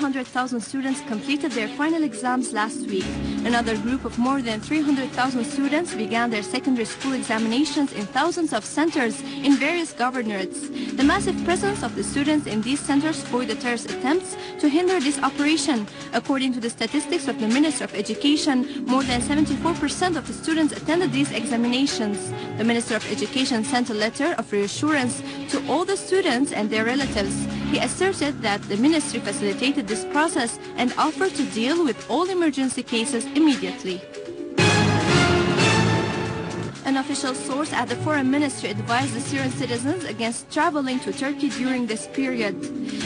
400,000 students completed their final exams last week. Another group of more than 300,000 students began their secondary school examinations in thousands of centers in various governorates. The massive presence of the students in these centers foiled the terrorist attempts to hinder this operation. According to the statistics of the Minister of Education, more than 74% of the students attended these examinations. The Minister of Education sent a letter of reassurance to all the students and their relatives. He asserted that the ministry facilitated this process and offered to deal with all emergency cases immediately. An official source at the Foreign Ministry advised the Syrian citizens against traveling to Turkey during this period.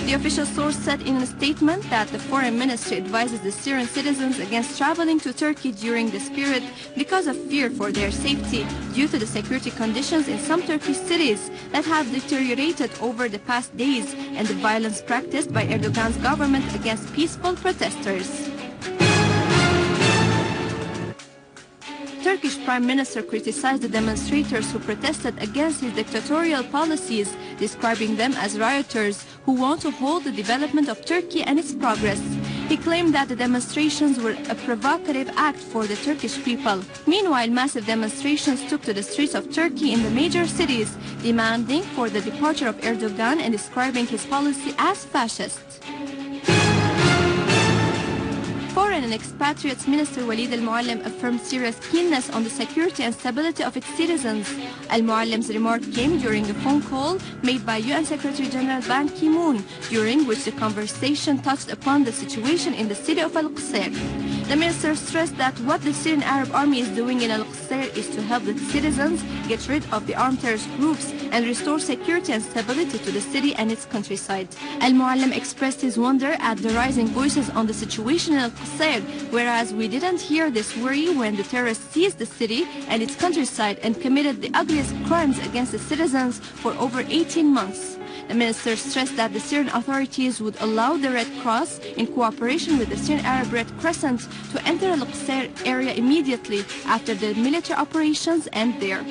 The official source said in a statement that the Foreign Ministry advises the Syrian citizens against traveling to Turkey during this period because of fear for their safety due to the security conditions in some Turkish cities that have deteriorated over the past days and the violence practiced by Erdogan's government against peaceful protesters. Turkish Prime Minister criticized the demonstrators who protested against his dictatorial policies, describing them as rioters who want to halt the development of Turkey and its progress. He claimed that the demonstrations were a provocative act for the Turkish people. Meanwhile, massive demonstrations took to the streets of Turkey in the major cities, demanding for the departure of Erdogan and describing his policy as fascist. Foreign and Expatriates Minister Walid al-Muallim affirmed Syria's keenness on the security and stability of its citizens. Al-Muallim's remark came during a phone call made by UN Secretary General Ban Ki-moon, during which the conversation touched upon the situation in the city of al-Qseir. The minister stressed that what the Syrian Arab Army is doing in al-Qseir is to help the citizens get rid of the armed terrorist groups and restore security and stability to the city and its countryside. Al-Muallim expressed his wonder at the rising voices on the situation in al-Qseir, whereas we didn't hear this worry when the terrorists seized the city and its countryside and committed the ugliest crimes against the citizens for over 18 months. The minister stressed that the Syrian authorities would allow the Red Cross, in cooperation with the Syrian Arab Red Crescent, to enter the al-Qseir area immediately after the military operations end there.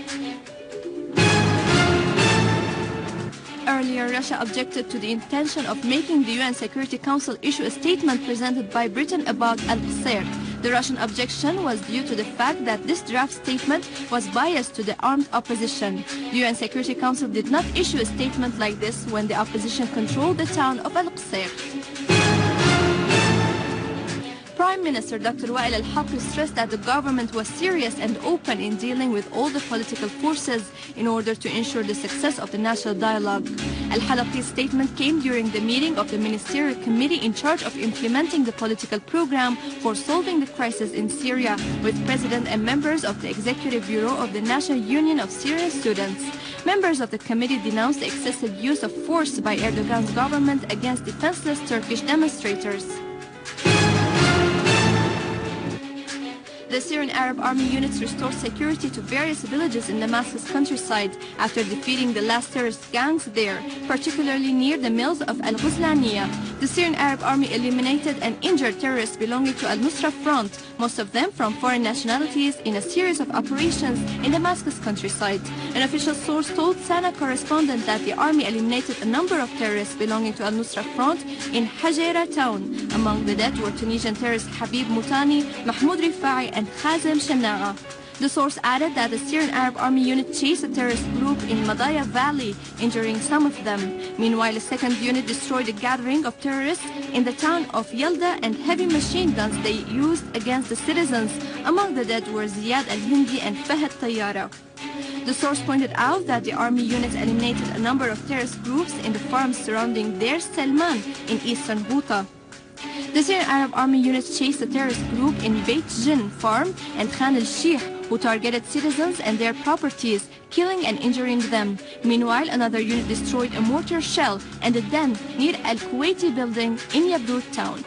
Earlier, Russia objected to the intention of making the UN Security Council issue a statement presented by Britain about al-Qseir. The Russian objection was due to the fact that this draft statement was biased to the armed opposition. The UN Security Council did not issue a statement like this when the opposition controlled the town of al-Qseir. Prime Minister Dr. Wael al-Haqq stressed that the government was serious and open in dealing with all the political forces in order to ensure the success of the national dialogue. Al-Halaqi's statement came during the meeting of the Ministerial Committee in charge of implementing the political program for solving the crisis in Syria, with President and members of the Executive Bureau of the National Union of Syrian Students. Members of the committee denounced the excessive use of force by Erdogan's government against defenseless Turkish demonstrators. The Syrian Arab Army units restored security to various villages in Damascus countryside after defeating the last terrorist gangs there, particularly near the mills of al-Ghuzlaniya. The Syrian Arab Army eliminated and injured terrorists belonging to al-Nusra Front, most of them from foreign nationalities, in a series of operations in Damascus countryside. An official source told Sana correspondent that the army eliminated a number of terrorists belonging to al-Nusra Front in Hajera town. Among the dead were Tunisian terrorists Habib Moutani, Mahmoud Rifai, and Khazem Shanna'a. The source added that the Syrian Arab Army unit chased a terrorist group in Madaya Valley, injuring some of them. Meanwhile, a second unit destroyed a gathering of terrorists in the town of Yalda, and heavy machine guns they used against the citizens. Among the dead were Ziyad al-Hindi and Fahad Tayyara. The source pointed out that the army units eliminated a number of terrorist groups in the farms surrounding Deir Salman in eastern Ghouta. The Syrian Arab Army units chased a terrorist group in Beit Jinn farm and Khan al-Sheikh, who targeted citizens and their properties, killing and injuring them. Meanwhile, another unit destroyed a mortar shell and a den near al-Kuwaiti building in Yabrut town.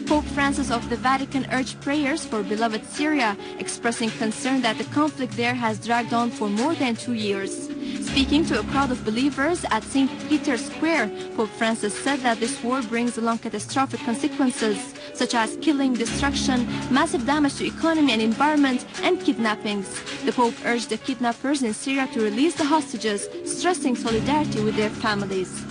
Pope Francis of the Vatican urged prayers for beloved Syria, expressing concern that the conflict there has dragged on for more than 2 years. Speaking to a crowd of believers at St. Peter's Square, Pope Francis said that this war brings along catastrophic consequences, such as killing, destruction, massive damage to economy and environment, and kidnappings. The Pope urged the kidnappers in Syria to release the hostages, stressing solidarity with their families.